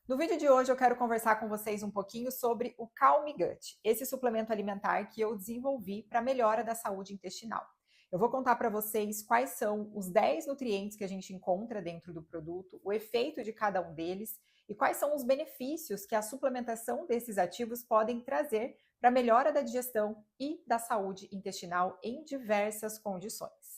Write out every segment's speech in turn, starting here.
No vídeo de hoje eu quero conversar com vocês um pouquinho sobre o Calm Gut, esse suplemento alimentar que eu desenvolvi para melhora da saúde intestinal. Eu vou contar para vocês quais são os 10 nutrientes que a gente encontra dentro do produto, o efeito de cada um deles e quais são os benefícios que a suplementação desses ativos podem trazer para a melhora da digestão e da saúde intestinal em diversas condições.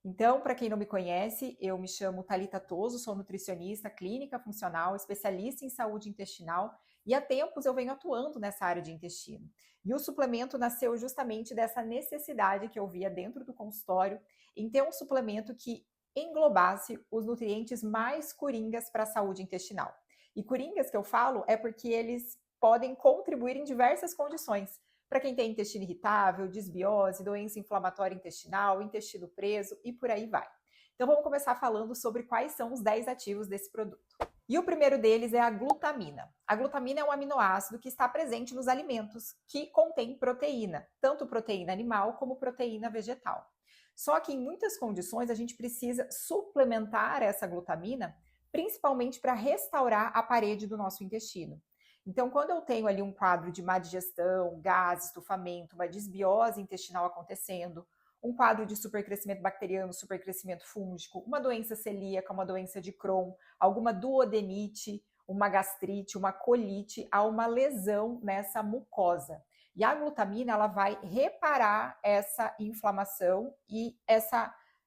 Então, para quem não me conhece, eu me chamo Thalita Toso, sou nutricionista clínica funcional, especialista em saúde intestinal e há tempos eu venho atuando nessa área de intestino. E o suplemento nasceu justamente dessa necessidade que eu via dentro do consultório em ter um suplemento que englobasse os nutrientes mais coringas para a saúde intestinal. E coringas que eu falo é porque eles podem contribuir em diversas condições para quem tem intestino irritável, desbiose, doença inflamatória intestinal, intestino preso e por aí vai. Então vamos começar falando sobre quais são os 10 ativos desse produto. E o primeiro deles é a glutamina. A glutamina é um aminoácido que está presente nos alimentos que contém proteína, tanto proteína animal como proteína vegetal. Só que em muitas condições a gente precisa suplementar essa glutamina, principalmente para restaurar a parede do nosso intestino. Então, quando eu tenho ali um quadro de má digestão, gases, estufamento, uma desbiose intestinal acontecendo, um quadro de supercrescimento bacteriano, supercrescimento fúngico, uma doença celíaca, uma doença de Crohn, alguma duodenite, uma gastrite, uma colite, há uma lesão nessa mucosa. E a glutamina, ela vai reparar essa inflamação e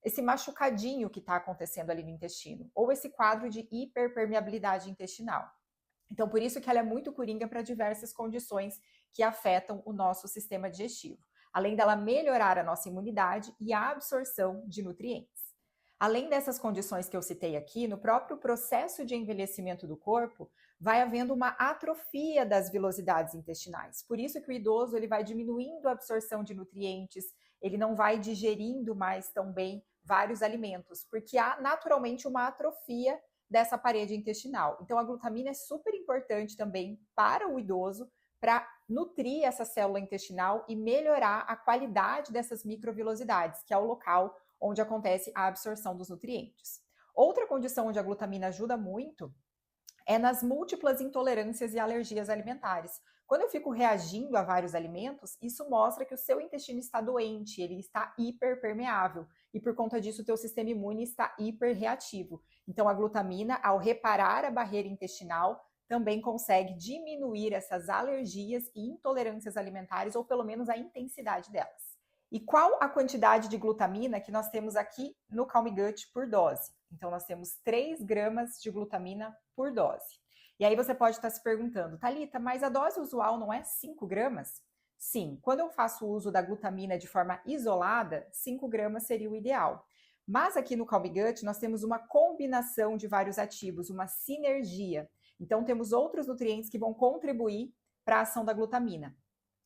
esse machucadinho que está acontecendo ali no intestino, ou esse quadro de hiperpermeabilidade intestinal. Então, por isso que ela é muito coringa para diversas condições que afetam o nosso sistema digestivo, além dela melhorar a nossa imunidade e a absorção de nutrientes. Além dessas condições que eu citei aqui, no próprio processo de envelhecimento do corpo, vai havendo uma atrofia das vilosidades intestinais. Por isso que o idoso ele vai diminuindo a absorção de nutrientes, ele não vai digerindo mais tão bem vários alimentos, porque há naturalmente uma atrofia dessa parede intestinal. Então, a glutamina é super importante também para o idoso, para nutrir essa célula intestinal e melhorar a qualidade dessas microvilosidades, que é o local onde acontece a absorção dos nutrientes. Outra condição onde a glutamina ajuda muito é nas múltiplas intolerâncias e alergias alimentares. Quando eu fico reagindo a vários alimentos, isso mostra que o seu intestino está doente, ele está hiperpermeável e por conta disso o teu sistema imune está hiperreativo. Então a glutamina, ao reparar a barreira intestinal, também consegue diminuir essas alergias e intolerâncias alimentares ou pelo menos a intensidade delas. E qual a quantidade de glutamina que nós temos aqui no Calm Gut por dose? Então, nós temos 3 gramas de glutamina por dose. E aí você pode estar se perguntando, Thalita, mas a dose usual não é 5 gramas? Sim, quando eu faço uso da glutamina de forma isolada, 5 gramas seria o ideal. Mas aqui no Calm Gut nós temos uma combinação de vários ativos, uma sinergia. Então, temos outros nutrientes que vão contribuir para a ação da glutamina.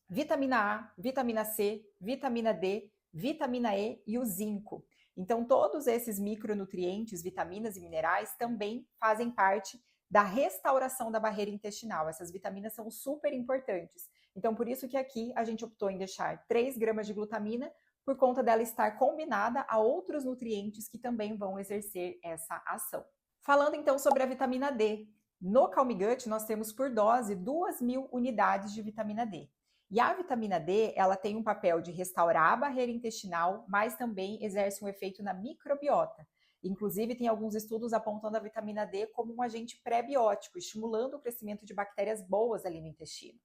Vitamina A, vitamina C, vitamina D, vitamina E e o zinco. Então, todos esses micronutrientes, vitaminas e minerais também fazem parte da restauração da barreira intestinal. Essas vitaminas são super importantes. Então, por isso que aqui a gente optou em deixar 3 gramas de glutamina, por conta dela estar combinada a outros nutrientes que também vão exercer essa ação. Falando então sobre a vitamina D, no Calm Gut nós temos por dose 2.000 unidades de vitamina D. E a vitamina D, ela tem um papel de restaurar a barreira intestinal, mas também exerce um efeito na microbiota. Inclusive, tem alguns estudos apontando a vitamina D como um agente pré-biótico, estimulando o crescimento de bactérias boas ali no intestino.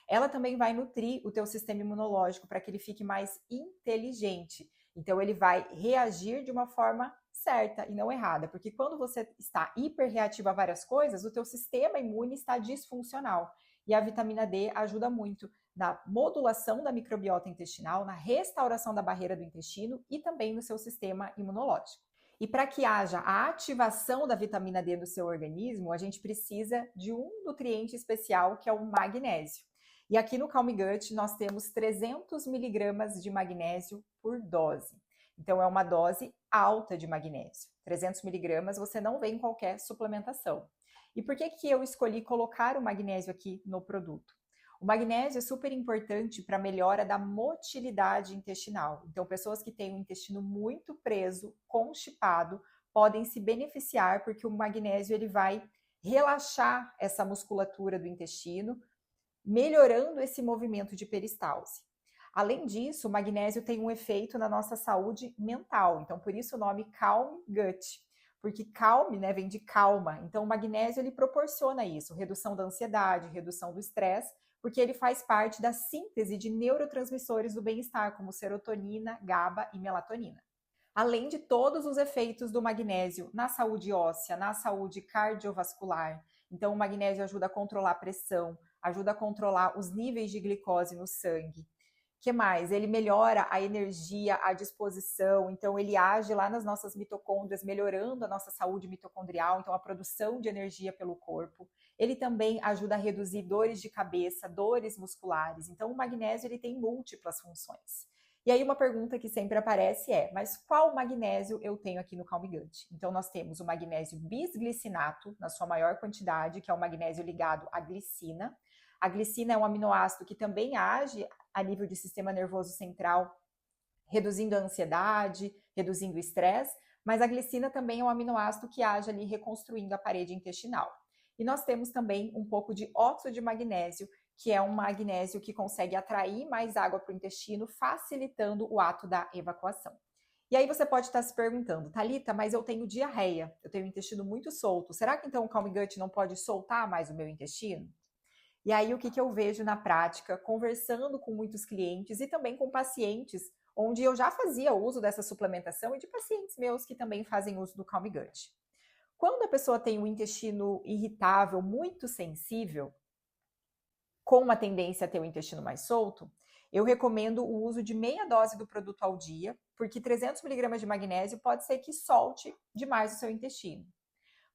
Ela também vai nutrir o teu sistema imunológico para que ele fique mais inteligente. Então, ele vai reagir de uma forma certa e não errada, porque quando você está hiperreativo a várias coisas, o teu sistema imune está disfuncional. E a vitamina D ajuda muito na modulação da microbiota intestinal, na restauração da barreira do intestino e também no seu sistema imunológico. E para que haja a ativação da vitamina D no seu organismo, a gente precisa de um nutriente especial que é o magnésio. E aqui no Calm Gut nós temos 300 miligramas de magnésio por dose. Então é uma dose alta de magnésio. 300 miligramas você não vê em qualquer suplementação. E por que eu escolhi colocar o magnésio aqui no produto? O magnésio é super importante para a melhora da motilidade intestinal. Então, pessoas que têm o intestino muito preso, constipado, podem se beneficiar porque o magnésio ele vai relaxar essa musculatura do intestino, melhorando esse movimento de peristalse. Além disso, o magnésio tem um efeito na nossa saúde mental, então por isso o nome Calm Gut, porque calm, né, vem de calma, então o magnésio ele proporciona isso, redução da ansiedade, redução do estresse, porque ele faz parte da síntese de neurotransmissores do bem-estar, como serotonina, GABA e melatonina. Além de todos os efeitos do magnésio na saúde óssea, na saúde cardiovascular, então o magnésio ajuda a controlar a pressão, ajuda a controlar os níveis de glicose no sangue. Que mais? Ele melhora a energia, a disposição, então ele age lá nas nossas mitocôndrias, melhorando a nossa saúde mitocondrial, então a produção de energia pelo corpo. Ele também ajuda a reduzir dores de cabeça, dores musculares. Então o magnésio ele tem múltiplas funções. E aí uma pergunta que sempre aparece é, mas qual magnésio eu tenho aqui no Calm Gut? Então nós temos o magnésio bisglicinato, na sua maior quantidade, que é o magnésio ligado à glicina. A glicina é um aminoácido que também age a nível de sistema nervoso central, reduzindo a ansiedade, reduzindo o estresse, mas a glicina também é um aminoácido que age ali reconstruindo a parede intestinal. E nós temos também um pouco de óxido de magnésio, que é um magnésio que consegue atrair mais água para o intestino, facilitando o ato da evacuação. E aí você pode estar se perguntando, Thalita, mas eu tenho diarreia, eu tenho o intestino muito solto, será que então o Calm Gut não pode soltar mais o meu intestino? E aí, o que eu vejo na prática, conversando com muitos clientes e também com pacientes, onde eu já fazia uso dessa suplementação e de pacientes meus que também fazem uso do Calm Gut. Quando a pessoa tem um intestino irritável, muito sensível, com uma tendência a ter o intestino mais solto, eu recomendo o uso de meia dose do produto ao dia, porque 300 mg de magnésio pode ser que solte demais o seu intestino.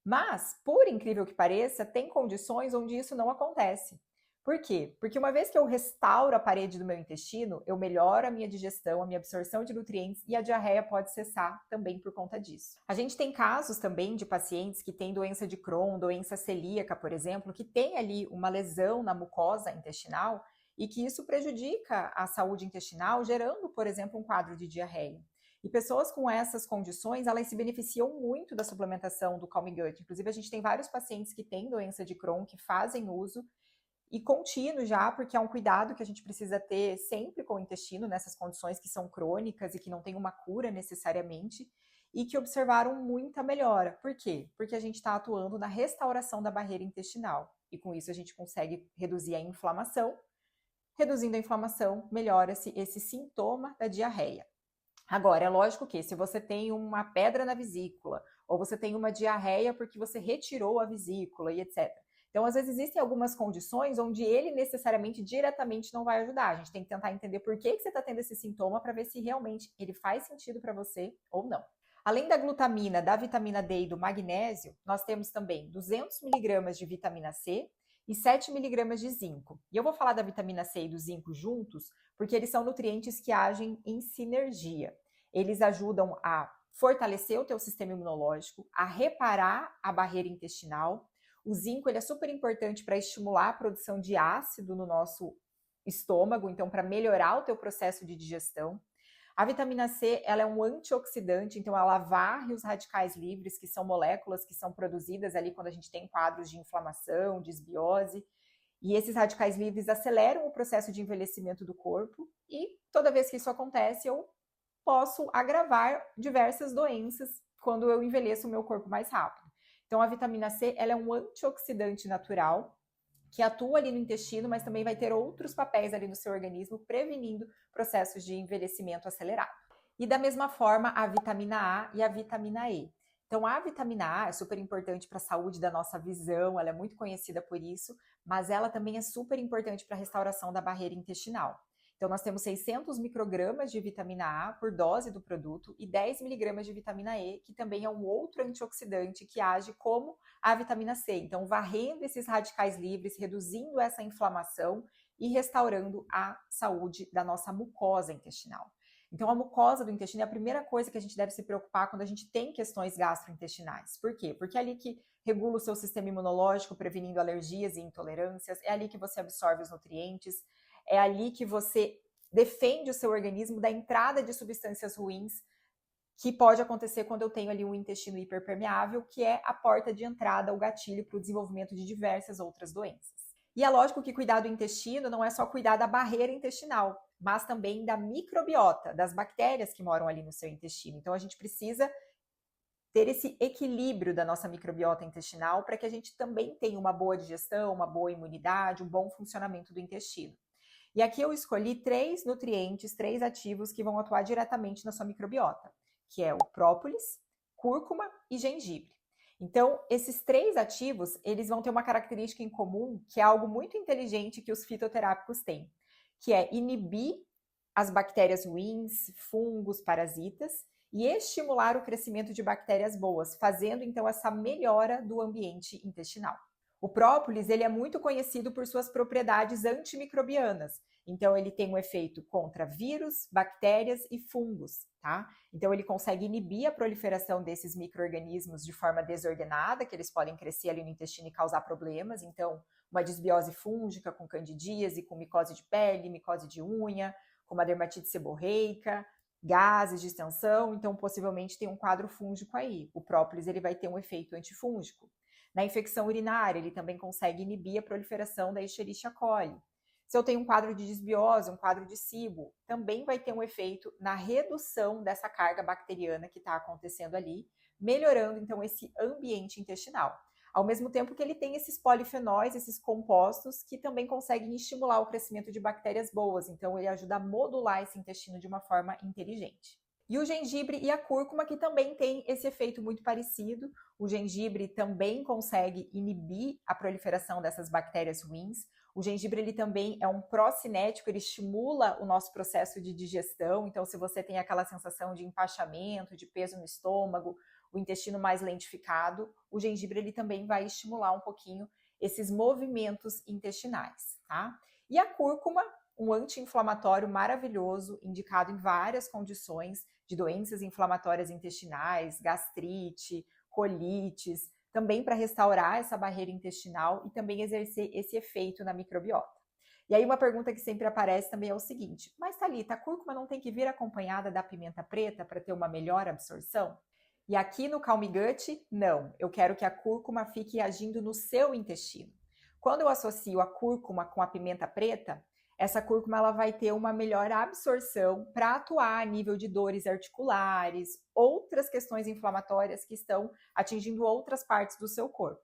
Mas, por incrível que pareça, tem condições onde isso não acontece. Por quê? Porque uma vez que eu restauro a parede do meu intestino, eu melhoro a minha digestão, a minha absorção de nutrientes e a diarreia pode cessar também por conta disso. A gente tem casos também de pacientes que têm doença de Crohn, doença celíaca, por exemplo, que tem ali uma lesão na mucosa intestinal e que isso prejudica a saúde intestinal, gerando, por exemplo, um quadro de diarreia. E pessoas com essas condições, elas se beneficiam muito da suplementação do Calm Gut. Inclusive, a gente tem vários pacientes que têm doença de Crohn, que fazem uso, e contínuo já, porque é um cuidado que a gente precisa ter sempre com o intestino, nessas condições que são crônicas e que não tem uma cura necessariamente, e que observaram muita melhora. Por quê? Porque a gente está atuando na restauração da barreira intestinal. E com isso a gente consegue reduzir a inflamação. Reduzindo a inflamação, melhora-se esse sintoma da diarreia. Agora, é lógico que se você tem uma pedra na vesícula, ou você tem uma diarreia porque você retirou a vesícula e etc. Então, às vezes, existem algumas condições onde ele necessariamente, diretamente não vai ajudar. A gente tem que tentar entender por que você está tendo esse sintoma para ver se realmente ele faz sentido para você ou não. Além da glutamina, da vitamina D e do magnésio, nós temos também 200 mg de vitamina C e 7 mg de zinco. E eu vou falar da vitamina C e do zinco juntos, porque eles são nutrientes que agem em sinergia. Eles ajudam a fortalecer o teu sistema imunológico, a reparar a barreira intestinal. O zinco ele é super importante para estimular a produção de ácido no nosso estômago, então para melhorar o teu processo de digestão. A vitamina C ela é um antioxidante, então ela varre os radicais livres, que são moléculas que são produzidas ali quando a gente tem quadros de inflamação, desbiose. E esses radicais livres aceleram o processo de envelhecimento do corpo e toda vez que isso acontece, eu posso agravar diversas doenças quando eu envelheço o meu corpo mais rápido. Então, a vitamina C ela é um antioxidante natural que atua ali no intestino, mas também vai ter outros papéis ali no seu organismo, prevenindo processos de envelhecimento acelerado. E da mesma forma, a vitamina A e a vitamina E. Então, a vitamina A é super importante para a saúde da nossa visão, ela é muito conhecida por isso, mas ela também é super importante para a restauração da barreira intestinal. Então, nós temos 600 microgramas de vitamina A por dose do produto e 10 miligramas de vitamina E, que também é um outro antioxidante que age como a vitamina C. Então, varrendo esses radicais livres, reduzindo essa inflamação e restaurando a saúde da nossa mucosa intestinal. Então, a mucosa do intestino é a primeira coisa que a gente deve se preocupar quando a gente tem questões gastrointestinais. Por quê? Porque é ali que regula o seu sistema imunológico, prevenindo alergias e intolerâncias, é ali que você absorve os nutrientes, é ali que você defende o seu organismo da entrada de substâncias ruins que pode acontecer quando eu tenho ali um intestino hiperpermeável, que é a porta de entrada, o gatilho para o desenvolvimento de diversas outras doenças. E é lógico que cuidar do intestino não é só cuidar da barreira intestinal, mas também da microbiota, das bactérias que moram ali no seu intestino. Então a gente precisa ter esse equilíbrio da nossa microbiota intestinal para que a gente também tenha uma boa digestão, uma boa imunidade, um bom funcionamento do intestino. E aqui eu escolhi 3 nutrientes, 3 ativos que vão atuar diretamente na sua microbiota, que é o própolis, cúrcuma e gengibre. Então, esses 3 ativos, eles vão ter uma característica em comum, que é algo muito inteligente que os fitoterápicos têm, que é inibir as bactérias ruins, fungos, parasitas, e estimular o crescimento de bactérias boas, fazendo então essa melhora do ambiente intestinal. O própolis, ele é muito conhecido por suas propriedades antimicrobianas. Então, ele tem um efeito contra vírus, bactérias e fungos, tá? Então, ele consegue inibir a proliferação desses micro-organismos de forma desordenada, que eles podem crescer ali no intestino e causar problemas. Então, uma desbiose fúngica com candidíase, com micose de pele, micose de unha, com uma dermatite seborreica, gases, distensão. Então, possivelmente tem um quadro fúngico aí. O própolis, ele vai ter um efeito antifúngico. Na infecção urinária, ele também consegue inibir a proliferação da Escherichia coli. Se eu tenho um quadro de desbiose, um quadro de SIBO, também vai ter um efeito na redução dessa carga bacteriana que está acontecendo ali, melhorando então esse ambiente intestinal. Ao mesmo tempo que ele tem esses polifenóis, esses compostos, que também conseguem estimular o crescimento de bactérias boas, então ele ajuda a modular esse intestino de uma forma inteligente. E o gengibre e a cúrcuma, que também tem esse efeito muito parecido. O gengibre também consegue inibir a proliferação dessas bactérias ruins. O gengibre, ele também é um procinético, ele estimula o nosso processo de digestão. Então, se você tem aquela sensação de empachamento, de peso no estômago, o intestino mais lentificado, o gengibre, ele também vai estimular um pouquinho esses movimentos intestinais, tá? E a cúrcuma, um anti-inflamatório maravilhoso, indicado em várias condições de doenças inflamatórias intestinais, gastrite, colites, também para restaurar essa barreira intestinal e também exercer esse efeito na microbiota. E aí uma pergunta que sempre aparece também é o seguinte: mas Thalita, a cúrcuma não tem que vir acompanhada da pimenta preta para ter uma melhor absorção? E aqui no Calm Gut, não. Eu quero que a cúrcuma fique agindo no seu intestino. Quando eu associo a cúrcuma com a pimenta preta, essa cúrcuma ela vai ter uma melhor absorção para atuar a nível de dores articulares, outras questões inflamatórias que estão atingindo outras partes do seu corpo.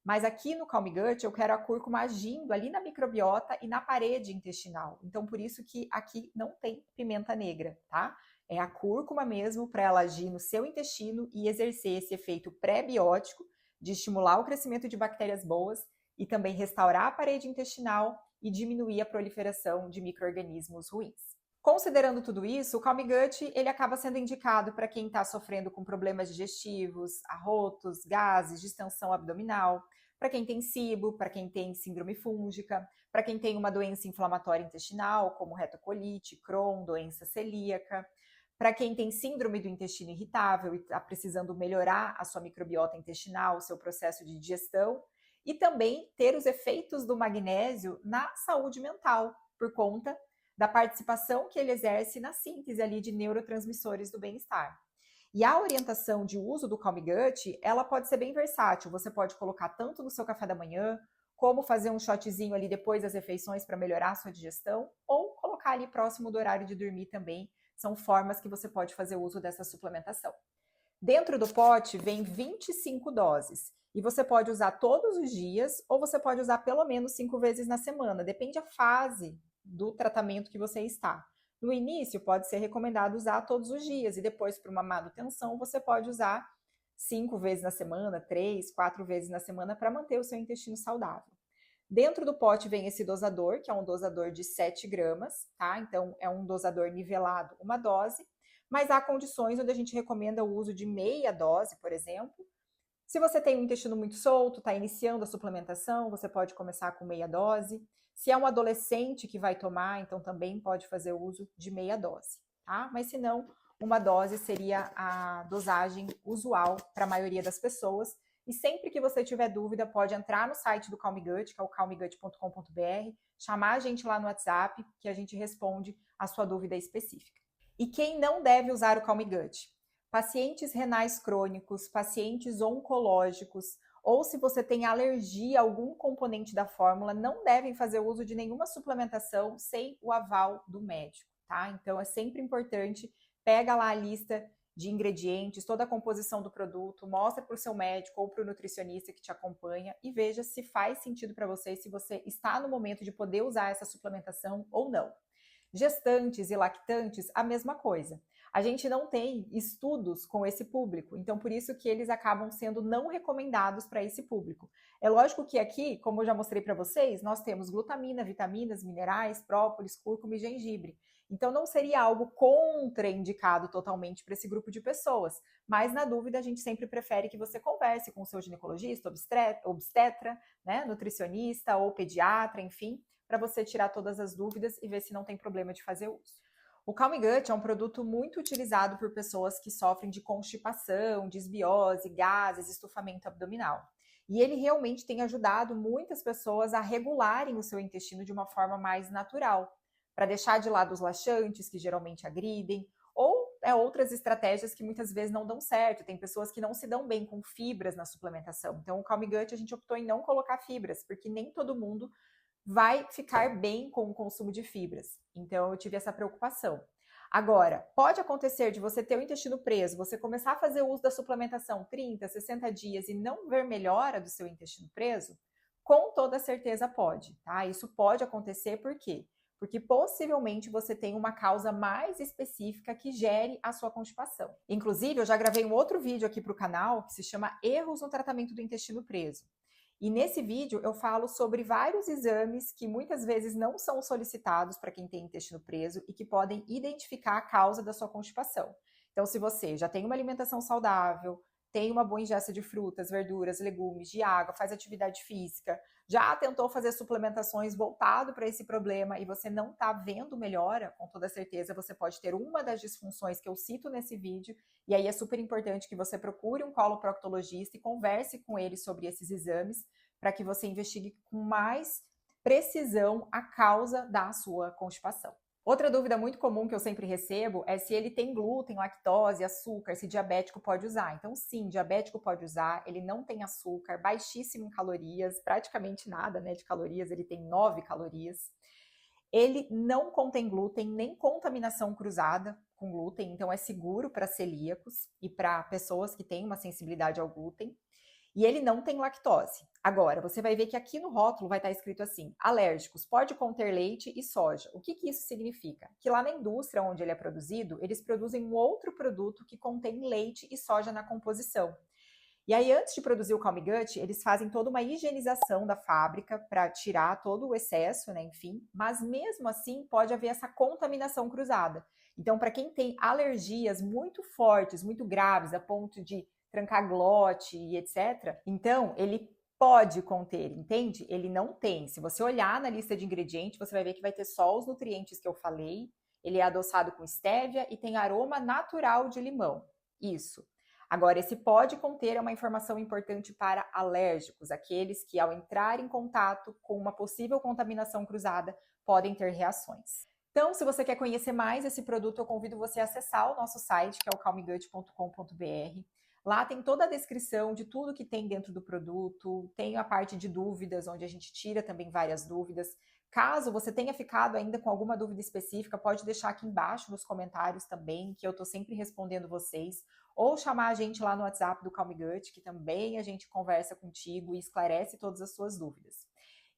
Mas aqui no Calm Gut eu quero a cúrcuma agindo ali na microbiota e na parede intestinal. Então por isso que aqui não tem pimenta negra, tá? É a cúrcuma mesmo para ela agir no seu intestino e exercer esse efeito pré-biótico de estimular o crescimento de bactérias boas e também restaurar a parede intestinal e diminuir a proliferação de micro-organismos ruins. Considerando tudo isso, o Calm Gut ele acaba sendo indicado para quem está sofrendo com problemas digestivos, arrotos, gases, distensão abdominal, para quem tem SIBO, para quem tem síndrome fúngica, para quem tem uma doença inflamatória intestinal, como retocolite, Crohn, doença celíaca, para quem tem síndrome do intestino irritável e está precisando melhorar a sua microbiota intestinal, o seu processo de digestão, e também ter os efeitos do magnésio na saúde mental, por conta da participação que ele exerce na síntese ali de neurotransmissores do bem-estar. E a orientação de uso do Calm Gut, ela pode ser bem versátil. Você pode colocar tanto no seu café da manhã, como fazer um shotzinho ali depois das refeições para melhorar a sua digestão, ou colocar ali próximo do horário de dormir também. São formas que você pode fazer uso dessa suplementação. Dentro do pote vem 25 doses. E você pode usar todos os dias ou você pode usar pelo menos 5 vezes na semana. Depende da fase do tratamento que você está. No início, pode ser recomendado usar todos os dias e depois, para uma manutenção, você pode usar 5 vezes na semana, 3, 4 vezes na semana para manter o seu intestino saudável. Dentro do pote vem esse dosador, que é um dosador de 7 gramas, tá? Então, é um dosador nivelado, uma dose, mas há condições onde a gente recomenda o uso de meia dose, por exemplo. Se você tem um intestino muito solto, está iniciando a suplementação, você pode começar com meia dose. Se é um adolescente que vai tomar, então também pode fazer o uso de meia dose, tá? Mas se não, uma dose seria a dosagem usual para a maioria das pessoas. E sempre que você tiver dúvida, pode entrar no site do Calm Gut, que é o calmgut.com.br, chamar a gente lá no WhatsApp, que a gente responde a sua dúvida específica. E quem não deve usar o Calm Gut? Pacientes renais crônicos, pacientes oncológicos, ou se você tem alergia a algum componente da fórmula, não devem fazer uso de nenhuma suplementação sem o aval do médico, tá? Então é sempre importante, pega lá a lista de ingredientes, toda a composição do produto, mostra para o seu médico ou para o nutricionista que te acompanha e veja se faz sentido para você, se você está no momento de poder usar essa suplementação ou não. Gestantes e lactantes, a mesma coisa. A gente não tem estudos com esse público, então por isso que eles acabam sendo não recomendados para esse público. É lógico que aqui, como eu já mostrei para vocês, nós temos glutamina, vitaminas, minerais, própolis, cúrcuma e gengibre. Então não seria algo contraindicado totalmente para esse grupo de pessoas, mas na dúvida a gente sempre prefere que você converse com o seu ginecologista, obstetra, né, nutricionista ou pediatra, enfim, para você tirar todas as dúvidas e ver se não tem problema de fazer uso. O Calm Gut é um produto muito utilizado por pessoas que sofrem de constipação, desbiose, gases, estufamento abdominal. E ele realmente tem ajudado muitas pessoas a regularem o seu intestino de uma forma mais natural, para deixar de lado os laxantes, que geralmente agridem, ou outras estratégias que muitas vezes não dão certo. Tem pessoas que não se dão bem com fibras na suplementação. Então, o Calm Gut a gente optou em não colocar fibras, porque nem todo mundo vai ficar bem com o consumo de fibras. Então, eu tive essa preocupação. Agora, pode acontecer de você ter o intestino preso, você começar a fazer uso da suplementação 30, 60 dias e não ver melhora do seu intestino preso? Com toda certeza pode, tá? Isso pode acontecer por quê? Porque possivelmente você tem uma causa mais específica que gere a sua constipação. Inclusive, eu já gravei um outro vídeo aqui para o canal que se chama Erros no Tratamento do Intestino Preso. E nesse vídeo eu falo sobre vários exames que muitas vezes não são solicitados para quem tem intestino preso e que podem identificar a causa da sua constipação. Então, se você já tem uma alimentação saudável, tem uma boa ingesta de frutas, verduras, legumes, de água, faz atividade física, já tentou fazer suplementações voltado para esse problema e você não está vendo melhora, com toda certeza você pode ter uma das disfunções que eu cito nesse vídeo, e aí é super importante que você procure um coloproctologista e converse com ele sobre esses exames, para que você investigue com mais precisão a causa da sua constipação. Outra dúvida muito comum que eu sempre recebo é se ele tem glúten, lactose, açúcar, se diabético pode usar. Então, sim, diabético pode usar, ele não tem açúcar, baixíssimo em calorias, praticamente nada, né, de calorias, ele tem 9 calorias. Ele não contém glúten, nem contaminação cruzada com glúten, então é seguro para celíacos e para pessoas que têm uma sensibilidade ao glúten. E ele não tem lactose. Agora, você vai ver que aqui no rótulo vai estar escrito assim: alérgicos, pode conter leite e soja. O que isso significa? Que lá na indústria onde ele é produzido, eles produzem um outro produto que contém leite e soja na composição. E aí, antes de produzir o Calm Gut, eles fazem toda uma higienização da fábrica para tirar todo o excesso, né, enfim. Mas mesmo assim, pode haver essa contaminação cruzada. Então, para quem tem alergias muito fortes, muito graves, a ponto de trancar glote e etc., então ele pode conter, entende? Ele não tem. Se você olhar na lista de ingredientes, você vai ver que vai ter só os nutrientes que eu falei. Ele é adoçado com estévia e tem aroma natural de limão. Isso. Agora, esse pode conter é uma informação importante para alérgicos, aqueles que, ao entrar em contato com uma possível contaminação cruzada, podem ter reações. Então, se você quer conhecer mais esse produto, eu convido você a acessar o nosso site, que é o calmgut.com.br. Lá tem toda a descrição de tudo que tem dentro do produto, tem a parte de dúvidas, onde a gente tira também várias dúvidas. Caso você tenha ficado ainda com alguma dúvida específica, pode deixar aqui embaixo nos comentários também, que eu estou sempre respondendo vocês. Ou chamar a gente lá no WhatsApp do Calm Gut, que também a gente conversa contigo e esclarece todas as suas dúvidas.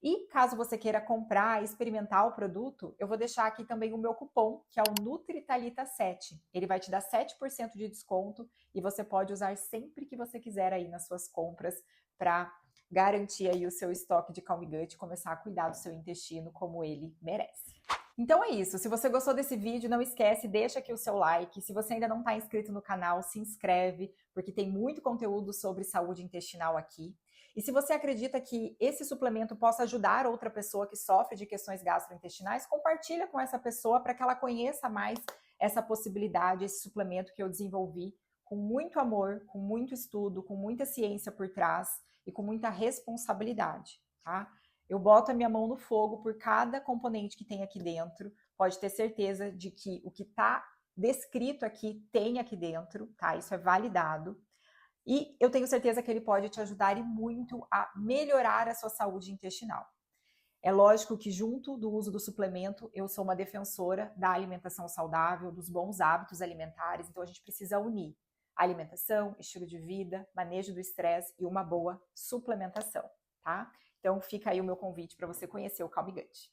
E caso você queira comprar e experimentar o produto, eu vou deixar aqui também o meu cupom, que é o Nutritalita7. Ele vai te dar 7% de desconto e você pode usar sempre que você quiser aí nas suas compras para garantir aí o seu estoque de Calm Gut e começar a cuidar do seu intestino como ele merece. Então é isso, se você gostou desse vídeo, não esquece, deixa aqui o seu like. Se você ainda não está inscrito no canal, se inscreve, porque tem muito conteúdo sobre saúde intestinal aqui. E se você acredita que esse suplemento possa ajudar outra pessoa que sofre de questões gastrointestinais, compartilha com essa pessoa para que ela conheça mais essa possibilidade, esse suplemento que eu desenvolvi com muito amor, com muito estudo, com muita ciência por trás e com muita responsabilidade, tá? Eu boto a minha mão no fogo por cada componente que tem aqui dentro. Pode ter certeza de que o que está descrito aqui tem aqui dentro, tá? Isso é validado. E eu tenho certeza que ele pode te ajudar e muito a melhorar a sua saúde intestinal. É lógico que junto do uso do suplemento, eu sou uma defensora da alimentação saudável, dos bons hábitos alimentares, então a gente precisa unir alimentação, estilo de vida, manejo do estresse e uma boa suplementação, tá? Então fica aí o meu convite para você conhecer o Calm Gut.